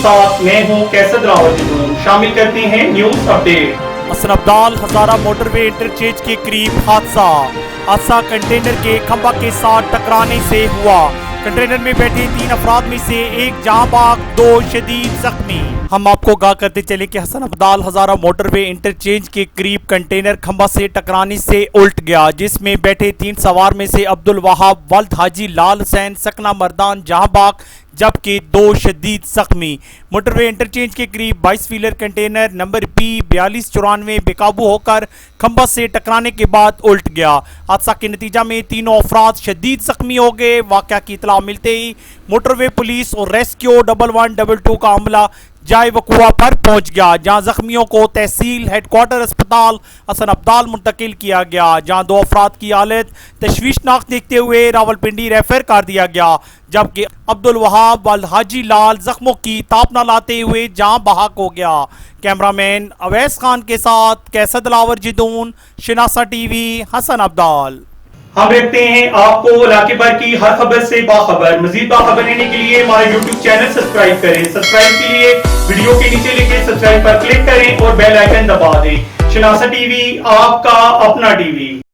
साथ मैं हूं कैसद रावल। शामिल करते हैं न्यूज अपडेट। हसन अब्दाल हजारा मोटरवे इंटरचेंज के करीब हादसा कंटेनर के खंभा के साथ टकराने से हुआ। कंटेनर में बैठे 3 अफराद में से एक जहां बाग, 2 शदीद जख्मी। हम आपको आगाह करते चले कि हसन अब्दाल हजारा मोटरवे इंटरचेंज के करीब कंटेनर खंभा से टकराने से उल्ट गया, जिसमें बैठे 3 सवार में से अब्दुल वहाब वल्द हाजी लाल हुसैन सकना मर्दान जहां बाग, जबकि 2 शदीद जख्मी। मोटरवे इंटरचेंज के करीब 22 व्हीलर कंटेनर नंबर P4294 बेकाबू होकर खंभा से टकराने के बाद उल्ट गया। हादसा के नतीजा में तीनों अफराद शदीद जख्मी हो गए। वाक़या की इतला मिलते ही मोटरवे पुलिस और रेस्क्यू 1112 का अमला जाए वकुआ पर पहुंच गया, जहां जख्मियों को तहसील हेडक्वार्टर अस्पताल हसन अब्दाल मुंतकिल किया गया, जहां 2 अफराद की हालत तशवीशनाक देखते हुए रावलपिंडी रेफर कर दिया गया, जबकि अब्दुल वहाब वल्द हाजी लाल जख्मों की ताप न लाते हुए जहां बहाक हो गया। कैमरामैन अवैस खान के साथ कैसद लावर जिदून, शिनासा टीवी, हसन अब्दाल। हम रखते हैं आपको इलाके भर की हर खबर से बाखबर। मजीद बाखबर लेने के लिए हमारे YouTube चैनल सब्सक्राइब करें। सब्सक्राइब के लिए वीडियो के नीचे लिखे सब्सक्राइब पर क्लिक करें और बेल आइकन दबा दें। शिनासा टीवी, आपका अपना टीवी।